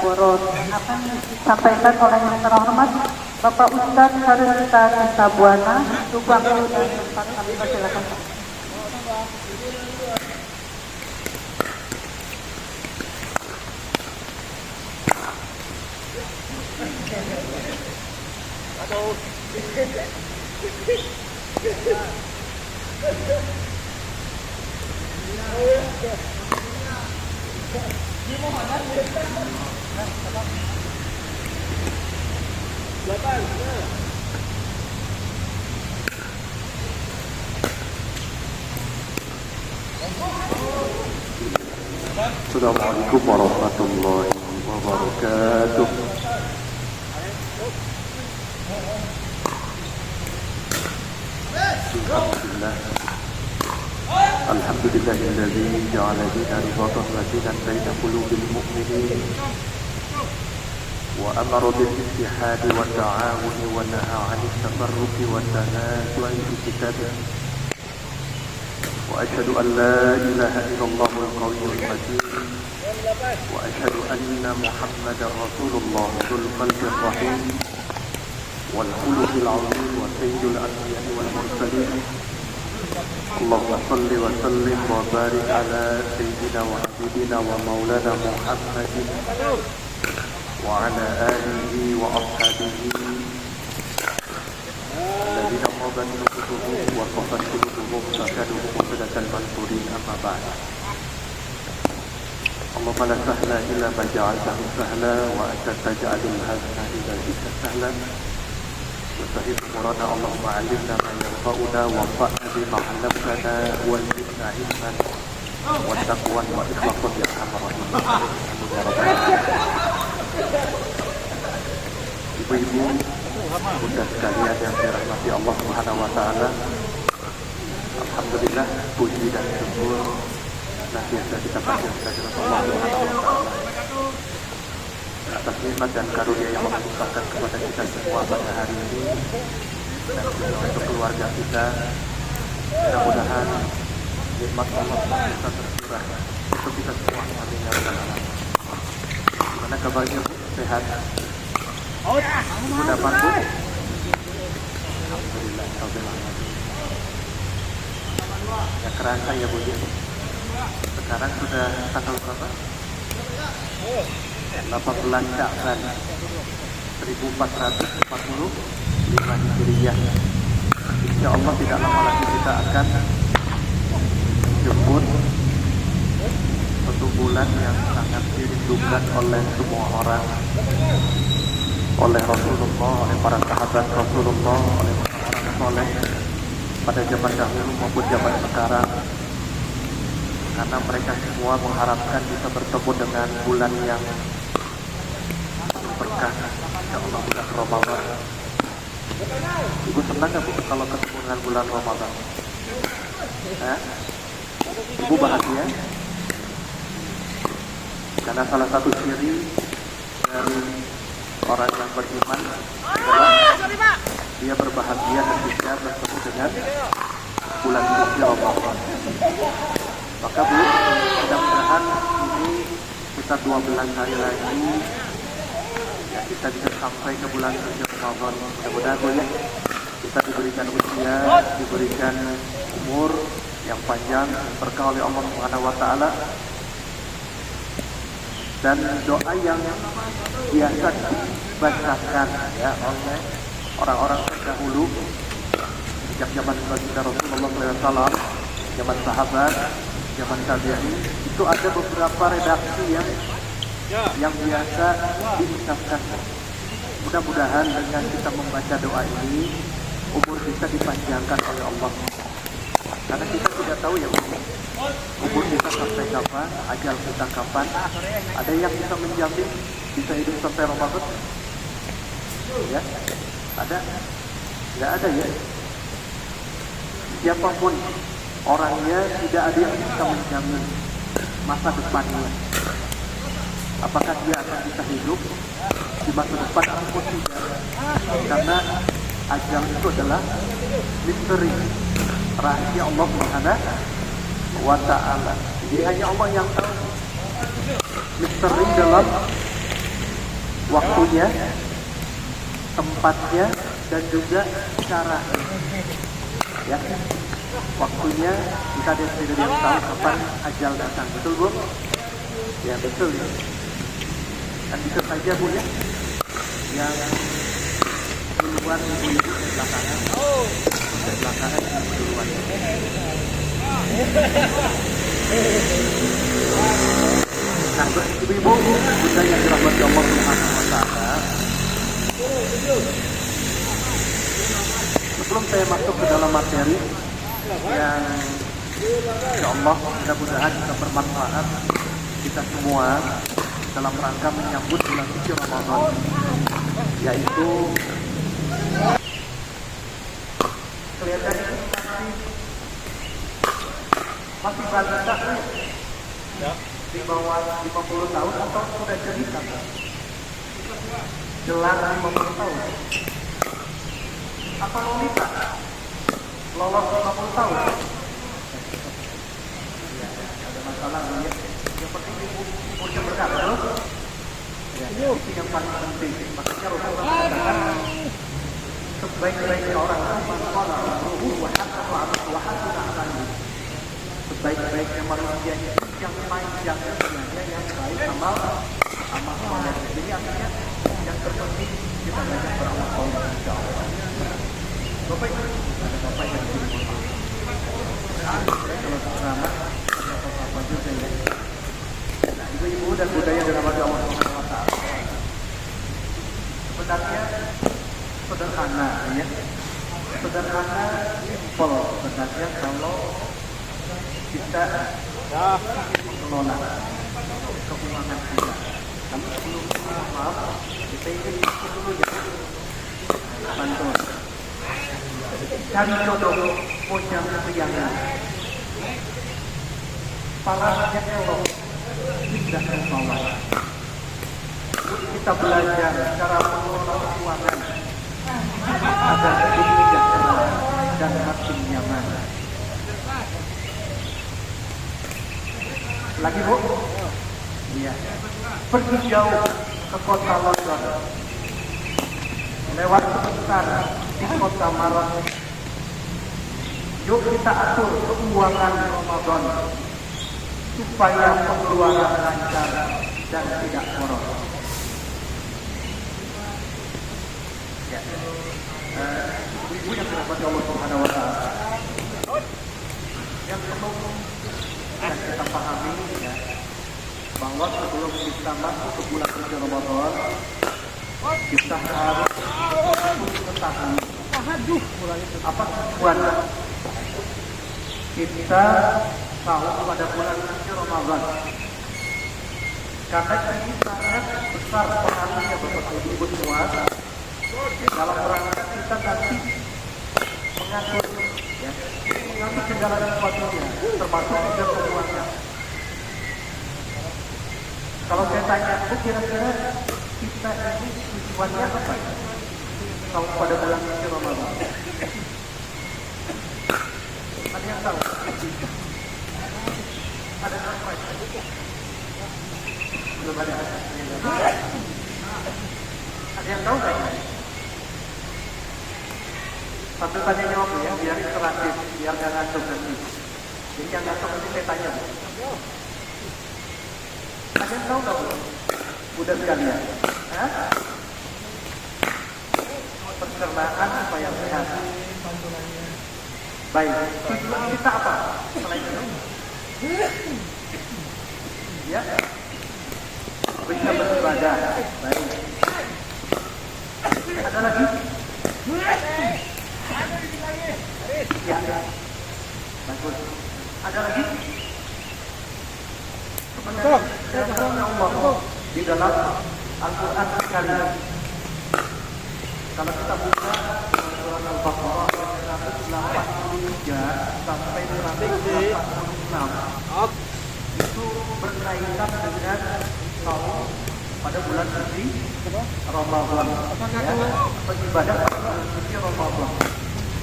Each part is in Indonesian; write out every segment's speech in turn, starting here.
Boros akan disampaikan oleh yang terhormat Bapak Ustadz Harita Sabuana. Untuk waktu dan tempat kami persilakan. Assalamualaikum warahmatullahi wabarakatuh. Alhamdulillah. Alhamdulillahilladzi ja'ala dina ribatan latinan baina qulubil mu'minin wa amara bil ittihadi wa ta'awuni wa naha 'anil tafarruqi wa tanasu'i fi kitabih. Wa asyhadu an la ilaha illallah al-qawiyyul matin wa asyhadu anna Muhammadar Rasulullah dzul qalbir rahim wal khuluqil 'azim wa sayyidul anbiya'i wal mursalin. Allahumma salli wa sallim wa barik ala sayyidina wa habibina wa maulana Muhammadin wa ala alihi wa ashabihi alladhina qadat nufusuhum wa qafat qulubuhum fakaduhum muqaddatal mansurin amma ba'd. Allahumma la sahla illa ma ja'altahu sahla wa anta taj'alul hazna idza shi'ta sahlan. وسهل أمورنا اللهم علمنا ما ينفعنا وانفعنا بما علمتنا وزدنا علما والتقوى والإخلاص يا أرحم الراحمين. Ibu-ibu, bunda sekalian yang dirahmati Allah Subhanahu wa taala. Alhamdulillah, puji dan syukur senantiasa kita panjatkan kepada Allah Subhanahu wa taala atas nikmat dan karunia yang Allah limpahkan kepada kita semua pada hari ini, dan juga untuk keluarga kita. Mudah-mudahan nikmat Allah bisa tercurah untuk kita semua. Amin ya rabbal alamin. Gimana kabarnya, Bu? Sehat? Sudah bantu? Alhamdulillah rabbil alamin. Ya kerasa ya, Bu. Sekarang sudah tanggal berapa? 18 Sya'ban 1445 Hijriah. Insya Allah tidak lama lagi kita akan jemput satu bulan yang sangat dirindukan oleh semua orang, oleh Rasulullah, oleh para sahabat Rasulullah, oleh orang-orang soleh pada zaman dahulu maupun zaman sekarang, karena mereka semua mengharapkan bisa bertemu dengan bulan yang berkah, insya Allah bulan Ramadan. Ibu senang gak, Bu, kalau ketemu dengan bulan Ramadan? Ibu bahagia? Karena salah satu ciri dari orang yang beriman adalah dia berbahagia ketika bertemu dengan bulan suci Ramadan. Maka, Bu, mudah-mudahan ini kita 12 hari lagi ya kita bisa sampai ke bulan suci Ramadan. Mudah-mudahan, Bu, ya, kita diberikan usia, diberikan umur yang panjang, berkah oleh Allah Subhanahu wa taala. Dan doa yang biasa dibacakan ya oleh orang-orang terdahulu sejak zaman baginda Rasulullah SAW, zaman sahabat, zaman tabi'in, itu ada beberapa redaksi yang biasa diucapkan. Mudah-mudahan dengan kita membaca doa ini, umur kita dipanjangkan oleh Allah. Karena kita tidak tahu ya, umur kita sampai kapan, ajal kita kapan. Ada yang bisa menjamin bisa hidup sampai Ramadan? Ya, ada? Tidak ada ya. Siapapun orangnya, tidak ada yang bisa menjamin masa depannya. Apakah dia akan bisa hidup di masa depan ataupun tidak? Karena ajal itu adalah misteri, rahasia Allah Subhanahu wa ta'ala. Jadi hanya Allah yang tahu. Misteri dalam waktunya, tempatnya, dan juga cara. Ya, waktunya kita tidak tahu kapan ajal datang. Betul Bu? Ya betul ya. Dan bisa saja Bu ya, yang duluan ibu-ibu di belakangan, di belakangan ibu duluan. Nah, ibu-ibu, bunda yang dirahmati Allah Subhanahu wa Ta'ala, sebelum saya masuk ke dalam materi yang insya Allah mudah-mudahan bisa bermanfaat kita semua dalam rangka menyambut bulan suci Ramadan, yaitu kelihatannya masih balita ya, di bawah 50 tahun atau sudah cerita jelang 50 tahun apa lolita lolos 50 tahun ya, ada masalah ya. Yang penting ibu berkata ya, itu yang paling penting. Makanya Rasulullah mengatakan sebaik-baiknya orang sebaik-baiknya manusia yang panjang sebenarnya yang baik amal amalnya. Jadi artinya yang terpenting kita banyak beramal soleh insya Allah. Bapak Ibu, ada bapak yang kalau ceramah ada apa-apa juga ya. Nah, ibu-ibu dan budaya dirahmati Allah Subhanahu wa Ta'ala. Sebenarnya sederhana ya. Sederhana, simpel sebenarnya kalau kita mengelola keuangan kita. Tapi sebelum maaf, kita ingin dulu ya. Bantuan. Cari jodoh, pojang kepriangan. Parahnya elok, tidak terbawa. Kita belajar cara mengelola keuangan agar hidup sejahtera dan makin nyaman. Lagi Bu? Iya. Pergi jauh ke kota London. Lewat sebentar di kota Malang. Yuk kita atur keuangan Ramadan supaya pengeluaran lancar dan tidak boros. Ya. Ibu yang dirahmati Allah Subhanahu wa Ta'ala. Yang perlu dan kita pahami ya, bahwa sebelum kita masuk ke bulan suci Ramadan, kita harus mengetahui apa tujuan kita tahu pada bulan suci Ramadan. Karena ini sangat besar pengaruhnya Bapak Ibu semua ya, dalam rangka kita nanti mengatur ya, mengatur segala sesuatunya termasuk juga keuangan. Kalau saya tanya, kira-kira kita ini tujuannya apa? Kalau pada bulan suci Ramadan, ada yang tahu? Ada yang tahu? Belum ada. Ada yang tahu nggak? Satu tanya jawab ya, biar interaktif, biar nggak ngantuk nanti. Jadi yang ngantuk nanti saya tanya. Ada yang tahu nggak Bu? Udah sekalian. Hah? Pencernaan supaya sehat. Baik, tujuan kita apa? Selain itu? Ya, bisa beribadah. Baik. Ada lagi? Ya, bagus. Ada lagi? Sebenarnya Allah di dalam Al-Quran sekali. Kalau kita buka surat Al-Baqarah ayat 183 sampai 186 itu berkaitan dengan saum pada bulan suci Ramadan. Ya, beribadah pada bulan suci Ramadan.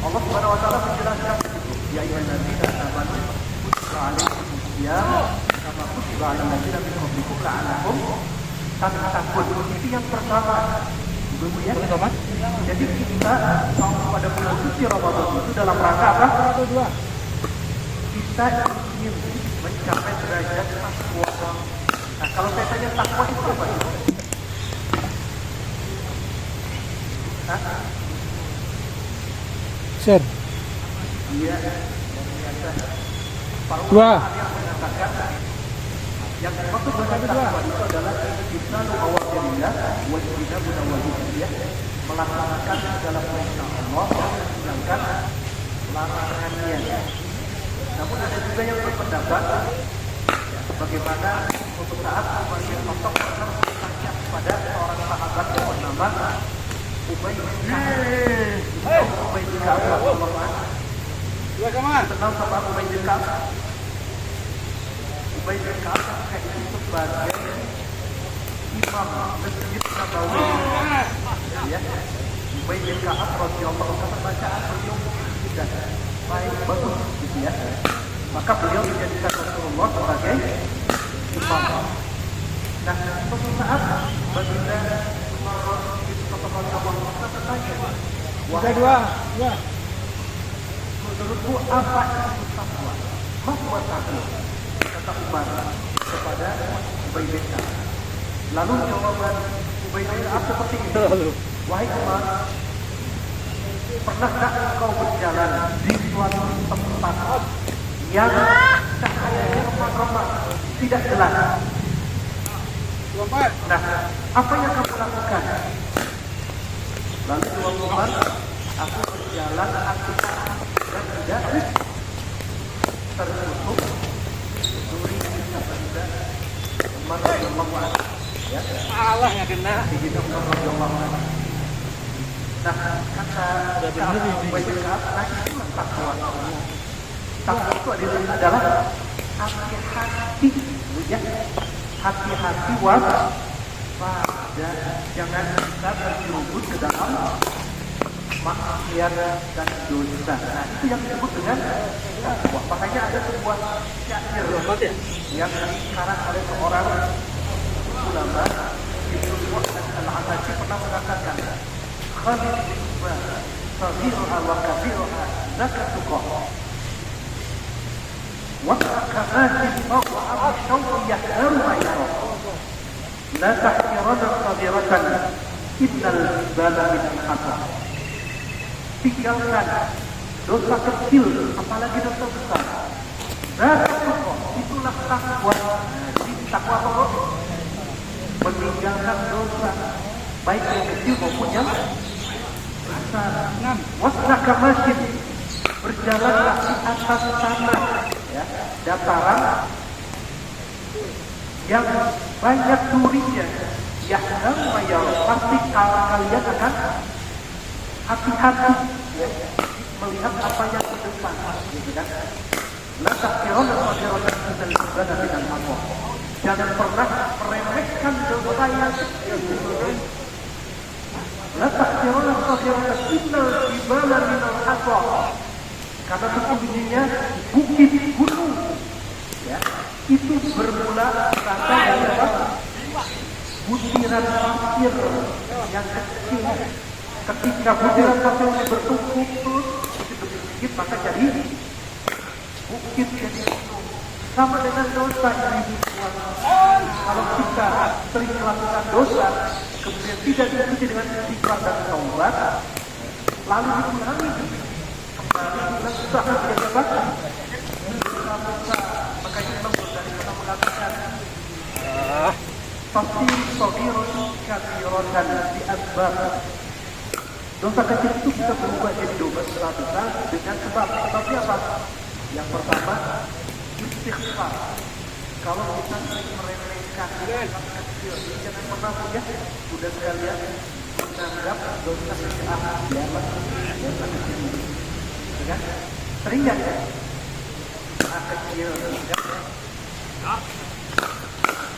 Allah Subhanahu wa Ta'ala menjelaskan ya ayyuhalladzina amanu kutiba alaikumus syiyam kama kutiba alal ladzina min qablikum la'allakum tapi takut. Itu yang pertama. Ibu ya. Jadi kita saum pada bulan suci Ramadan itu dalam rangka apa? Kita ingin mencapai derajat takwa. Nah, kalau saya tanya takwa itu apa? Share. Iya. Dua. Yang dimaksud dengan takwa itu adalah kita awalnya wajibnya munawwahiyah, melaksanakan segala perintah Allah dan menjalankan larangannya. Namun ada juga yang berpendapat bagaimana suatu saat sebagian tokoh pernah bertanya kepada seorang sahabat yang bernama Ubay bin Ka'ab. Ubay bin Ka'ab kenal sama Ubay bin Ka'ab. Ubay bin Ka'ab ketika itu sebagai imam Masjid Nabawi. Ya, Ubay bin Ka'ab radhiyallahu anhu bacaan beliau tidak baik bagus gitu ya. Maka beliau dijadikan Rasulullah sebagai imam. Nah, suatu saat baginda Umar itu kepada Allah bertanya, wahai menurutku apa itu takwa? Apa takwa? Kata Umar kepada Ubay bin Ka'ab. Lalu jawaban Ubay bin Ka'ab seperti ini. Wahai Umar, pernahkah engkau berjalan di suatu tempat yang cahayanya remang-remang, tidak jelas? Nah, apa yang kamu lakukan? Lalu jawab Umar, aku berjalan aktivitas dan tidak tertutup duri sabda Umar radhiyallahu anhu. Ya, Allah yang kena di Umar radhiyallahu anhu. Nah, kata Ubay bin Ka'ab, nah itulah takwa. Takwa itu adalah hati-hati, ya, hati-hati waspada, jangan kita terjerumus ke dalam maksiat dan dosa. Nah, itu yang disebut dengan takwa. Makanya ada sebuah syair yang dikarang oleh seorang ulama, Ibnu Al-Atashi pernah mengatakan, khalid nisbah saghirha wa kabirha zakatuqa wa ka'atin maw'a syawqi yahdaru ma'ira la tahqirana saghiratan innal bala min al-khata. Tinggalkan dosa kecil, apalagi dosa besar. Zakatuqa, itulah takwa. Jadi takwa apa? Meninggalkan dosa, baik yang kecil maupun yang besar. Wasnaka masjid, berjalanlah di atas tanah, ya, dataran yang banyak durinya. Yahdam mayar, pasti kalian akan hati-hati, ya, melihat apa yang ke depan, gitu kan? La tahqirana saghiratan minal ibada minal Allah. Jangan pernah meremehkan dosa yang kecil. La tahqirana saghiratan minal ibada minal Allah. Karena sesungguhnya bukit gunung, ya, itu bermula rasa dari apa? Butiran pasir yang kecil. Ketika butiran pasir bertumpuk terus sedikit maka jadi bukit, jadi gunung. Sama dengan dosa yang dibuat. Kalau kita sering melakukan dosa, kemudian tidak diikuti dengan istighfar dan taubat, lalu dikurangi kembali dengan usaha tidak dapat dosa. Makanya Imam Ghazali pernah mengatakan, pasti saghirun kabiratan di asbab. Dosa kecil itu bisa berubah jadi dosa besar dengan sebabnya apa? Yang pertama, istighfar. Kalau kita sering meremehkan dosa kecil, jangan pernah ya, sudah sekalian menganggap dosa kecil dosa kecil, kan? Sering nggak ya? Dosa kecil.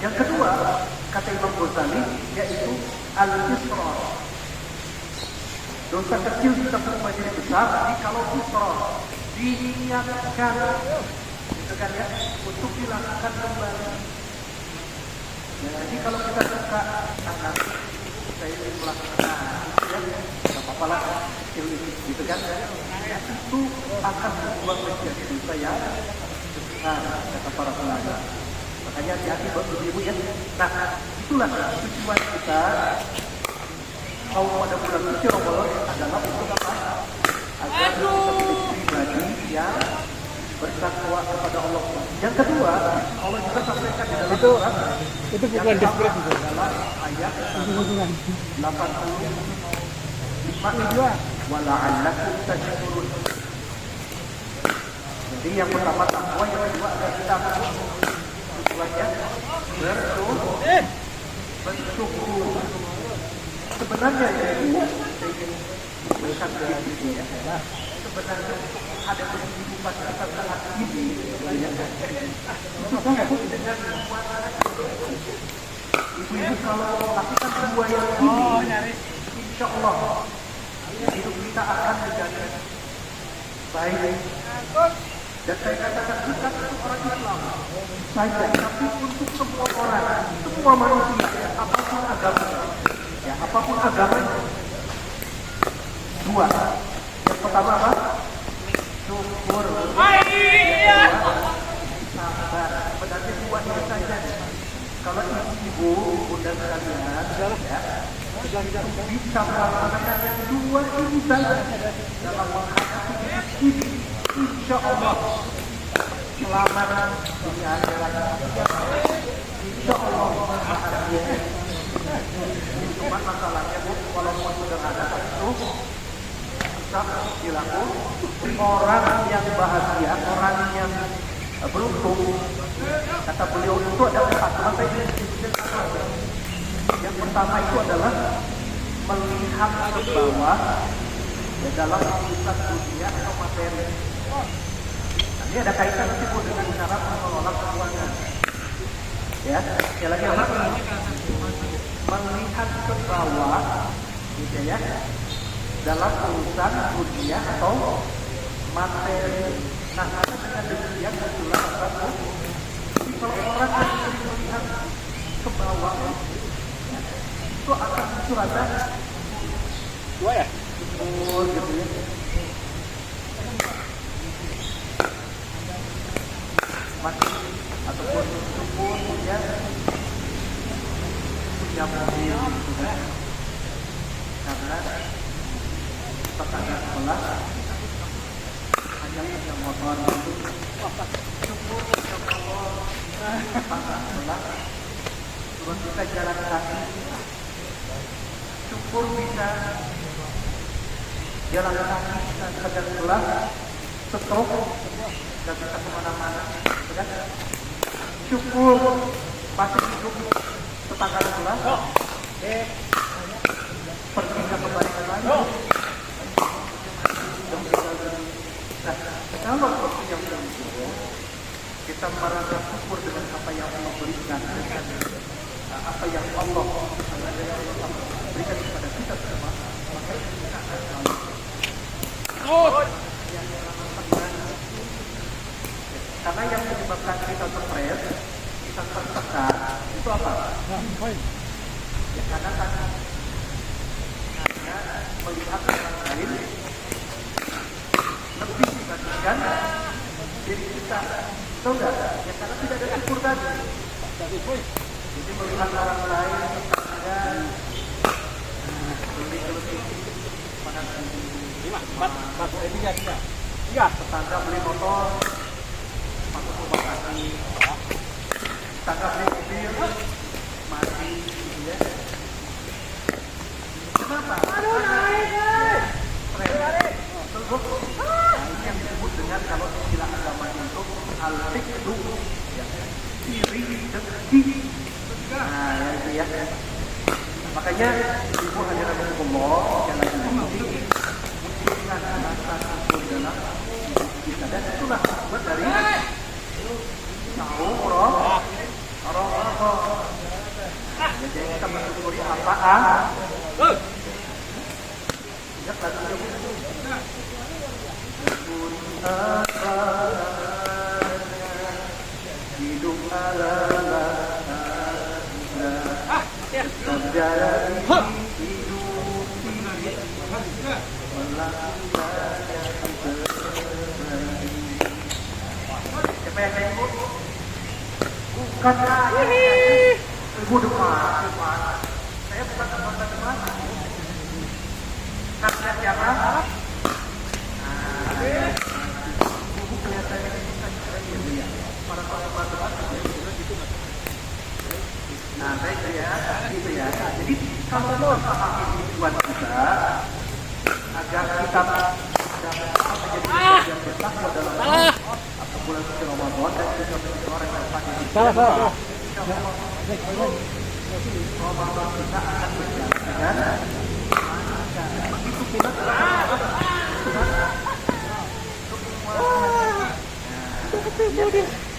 Yang kedua, kata Imam Ghazali, yaitu al-israr. Dosa kecil bisa berubah jadi besar kalau israr, diniatkan, gitu kan ya, untuk dilakukan kembali. Ya, jadi kalau kita suka anak saya ingin melakukan ya nggak apa-apa lah gitu kan, itu akan berubah menjadi dosa yang besar kata para ulama. Makanya hati-hati buat ibu ya. Nah, itulah tujuan kita kalau pada bulan suci Ramadan adalah untuk apa? Agar kita menjadi pribadi yang bertakwa kepada Allah. Yang kedua, Allah juga sampaikan di dalam surat itu bukan despres itu. adalah ayat 85 wala'allakum tashkurun. Jadi yang pertama takwa, yang kedua adalah kita tujuannya bersyukur. Sebenarnya ini saya ingin memberikan sedikit ya. Sebenarnya ada kehidupan kita saat ini ya. Ibu-ibu kalau lakukan semua yang ini, insya Allah hidup kita akan menjadi baik. Dan saya katakan bukan untuk orang Islam saja, tapi untuk semua orang, semua manusia, apapun agamanya. Ya, apapun agamanya. Dua. Yang pertama apa? Syukur. Sabar. Sebenarnya dua itu saja. Kalau ibu dan kalian ya, bisa melaksanakan yang dua ini saja dalam menghadapi hidup ini, insya Allah selamat dunia akhirat. Insya Allah bahagia. Cuma masalahnya bu, walaupun sederhana itu bisa dilakukan. Orang yang bahagia, orang yang beruntung, kata beliau itu ada empat. Yang pertama itu adalah melihat ke bawah ya, dalam urusan dunia atau materi. Nah, ini ada kaitan itu dengan cara mengelola keuangan. Ya, sekali lagi apa? Melihat ke bawah, gitu ya, dalam urusan dunia atau materi. Nah, karena dengan demikian itulah apa? Kalau orang yang melihat ke bawah, itu akan muncul rasa dua ya, gitu ya. Masih ataupun syukur punya mobil gitu kan, karena tetangga sebelah hanya punya motor itu. Syukur punya motor tetangga sebelah, terus kita jalan kaki. Syukur bisa jalan kaki, bisa kerja sebelah, stroke, dan bisa kemana-mana. Syukur masih hidup tetangga sebelah, pergi ke kebaikan lagi. Nah, kalau seperti yang itu, kita merasa syukur dengan apa yang Allah berikan, dengan apa yang Allah berikan kepada kita semua, maka kita akan selalu. Karena yang menyebabkan kita stres, kita tertekan, itu apa? Ya, karena melihat orang lain lebih dibandingkan diri kita. Tahu nggak? Ya karena tidak ada syukur tadi. Jadi melihat orang lain tetangga lebih pada tetangga beli motor, masuk rumah kaki, tetangga beli mobil, mati, gitu ya. Kenapa? Terus, ini yang disebut dengan kalau istilah agama itu al-fiqhu, iri dengki. Nah, ya itu ya. Makanya ibu hadirin Allah sekali lagi munculkan rasa syukur dalam hidup kita, dan itulah buat dari tahu roh. Jadi kita mensyukuri apaan? Ya lagunya syukuri apa hidup ala Siapa yang kayak ibu? Bukan saya. Ibu depan. Saya bukan teman-teman. Kakak siapa? Ibu kelihatannya ini para teman-teman gitu. Nah, baik ya, gitu ya. Jadi kalau sama ini buat kita agar kita menjadi yang bertakwa dalam atau bulan suci Ramadan dan juga menjadi orang yang sakit. Salah. Ramadan kita akan berjalan begitu pula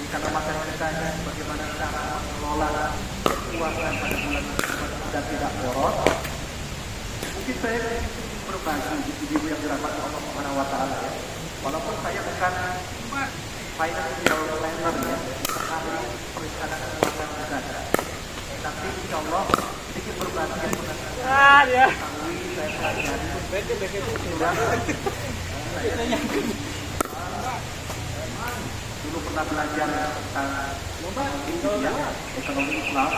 karena masa kita bagaimana cara mengelola keuangan pada bulan dan tidak boros. Mungkin saya berbagi ibu yang dirahmati Allah Subhanahu wa taala ya. Walaupun saya bukan financial planner ya, ahli perencanaan keuangan bukan. Tapi insya Allah sedikit berbagi yang pernah saya ketahui, saya pelajari dulu pernah belajar tentang ekonomi Islam.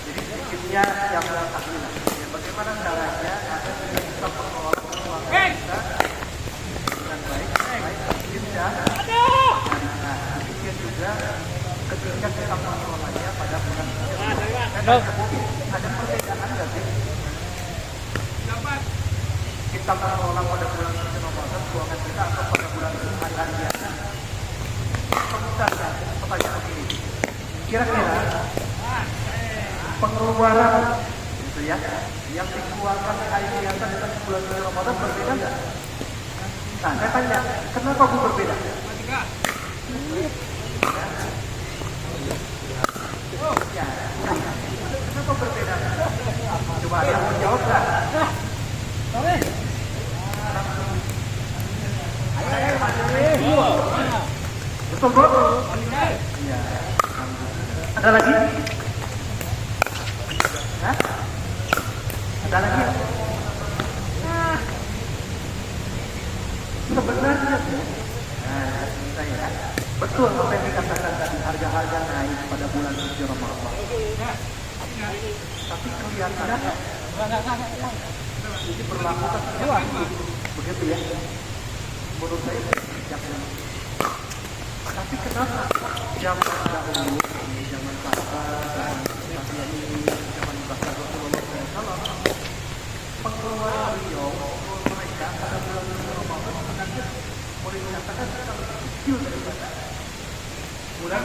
Jadi sedikitnya yang ahlilah. Bagaimana caranya agar kita bisa mengelola keuangan kita dengan baik, dan demikian juga ketika kita mengelolanya pada bulan ada perbedaan nggak sih? Kita mengelola pada bulan suci Ramadan keuangan kita atau pada bulan hari biasa? Misalnya, pertanyaan begini, kira-kira pengeluaran gitu ya, yang dikeluarkan hari biasa dengan bulan suci Ramadan berbeda nggak? Nah, saya tanya, kenapa Bu berbeda? Ya, kenapa berbeda? Coba yang menjawab nggak? Betul bro? Iya. Ada lagi? Hah? Ada lagi? Sebenarnya saya betul apa yang dikatakan tadi, harga-harga naik pada bulan suci Ramadan. Tapi kelihatannya ini berlaku kan begitu ya. Menurut saya jangan. Tapi kenapa zaman dahulu, zaman sahabat, zaman ini, zaman bahkan Rasulullah SAW, pengeluaran beliau mereka pada bulan Ramadan sebenarnya boleh dikatakan sangat kecil daripada bulan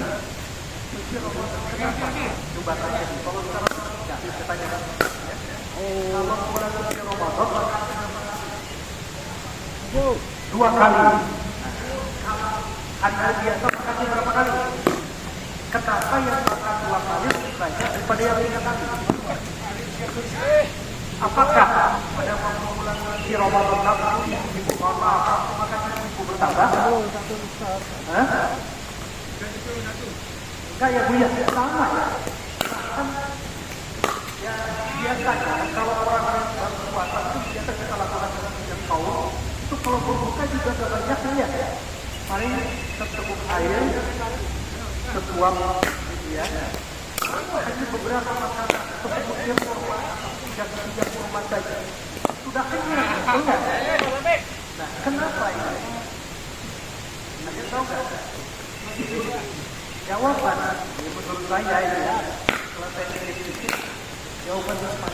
suci Ramadan. Kenapa? Coba tanya di kalau sekarang tidak bisa tanyakan. Kalau bulan suci Ramadan dua kali. Hari biasa makannya berapa kali? Kenapa yang makan dua kali banyak daripada yang tiga kali? Apakah pada bulan suci Ramadan lalu ibu mohon maaf makan ibu bertambah? Enggak ya Bu ya, sama ya. Kan ya biasanya kalau orang yang berpuasa itu biasa kita lakukan yang kaum itu kalau berbuka juga sebanyak ya. Paling seteguk air, sesuap gitu ya. Hanya beberapa makanan, seperti kurma, tiga kurma saja. Sudah kenyang, betul nggak? Nah, kenapa ini? Anda tahu nggak? Jawaban, ya menurut saya ini ya, kalau saya sedikit, jawaban tepat.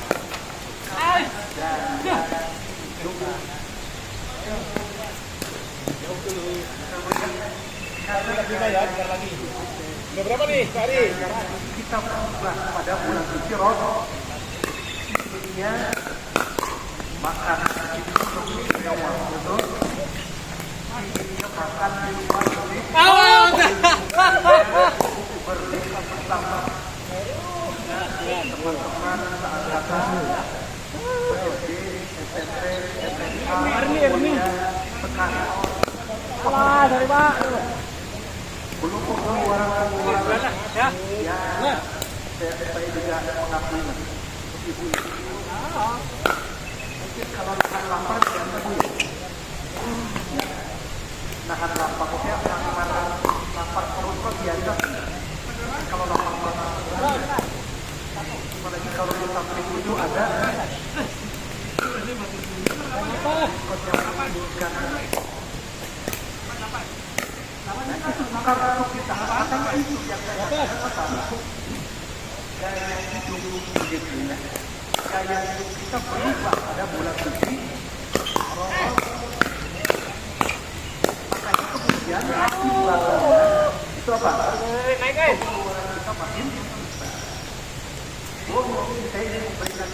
Udah berapa nih, Pak Ari? Kita berubah pada bulan suci Ramadan. Intinya makan itu lebih awal, betul? Intinya makan di luar lebih berbuka bersama teman-teman saat datang SD, SMP, SMA, kuliah, sekarang. Alah, dari Pak. Belum pengeluaran ya saya juga mengakui ibu-ibu mungkin kalau nahan lapar biasa bu ya. Nahan lapar pokoknya nahan lapar perut kok biasa. Kalau lapar perut apalagi kalau di samping itu ada itu maka untuk kita katanya itu yang saya katakan gaya hidup gitu ya. Gaya hidup kita berubah pada bulan suci Ramadan. Makanya kemudian di bulan Ramadan itu apa? Naik guys. Kita makin saya ingin memberikan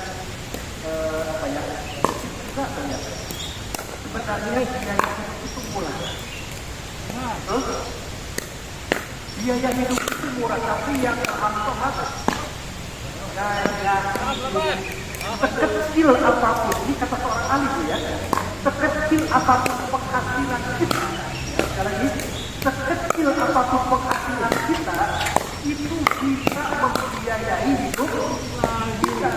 apa ya? Juga ternyata sebenarnya biaya hidup itu murah. Biaya hidup itu murah, tapi yang terhambat sekecil apapun, ini kata seorang ahli ya, sekecil apapun penghasilan kita, sekali lagi, sekecil apapun penghasilan kita, itu bisa membiayai hidup kita.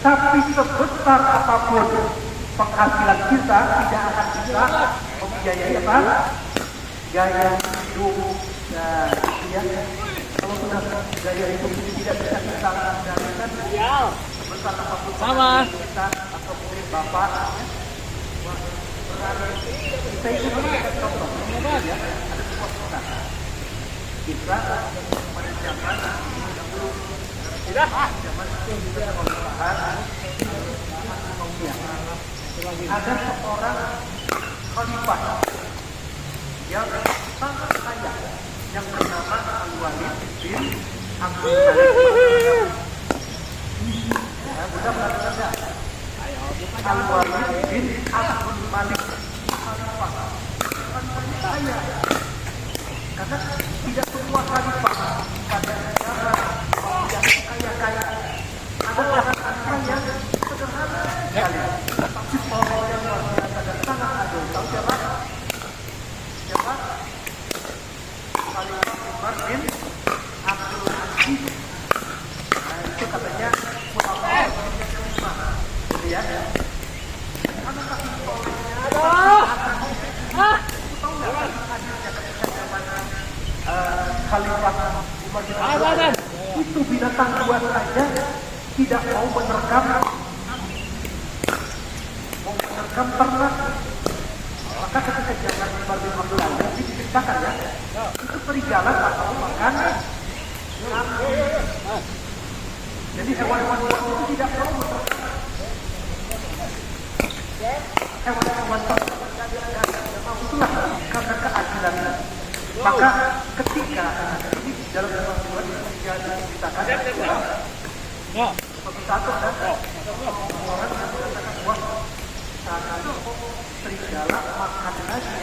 Tapi sebesar apapun penghasilan kita tidak akan bisa membiayai apa? Gaya hidup. Nah, ya. Kalau sudah gaya hidup ini tidak bisa kita kendalikan, sebesar apapun Sama. kita atau mungkin bapak, berarti kita itu memberikan contoh. Ya, ada sebuah kota. Kita pada zaman dahulu, zaman kita pemerintahan ada seorang khalifah yang sangat kaya yang bernama Al-Walid bin Abdul Malik. Ya, mudah-mudahan saja. Al-Walid bin Abdul Malik khalifah sangat kaya. Karena tidak semua khalifah pada zaman yang kaya-kaya. Ada orang yang sederhana sekali. Tapi orang yang luar biasa dan sangat adil. Tahu siapa? Siapa? Khalifah Umar bin Abdul Aziz. Nah, itu katanya ulama yang kelima. Gitu ya. Anak kaki solehnya. Tahu nggak hadirnya ketika zaman Khalifah Umar bin Abdul Aziz? Itu binatang buas saja tidak mau menerkam ternak. Maka ketika zaman Umar bin Abdul Aziz diceritakan ya, itu serigala tak mau makan kambing. Jadi hewan-hewan buas itu tidak mau menerkam hewan-hewan tersebut. Itulah karena keadilan. Maka ketika ini dalam sebuah diceritakan suatu saat ada orang yang mengatakan bahwa saat itu serigala makan lagi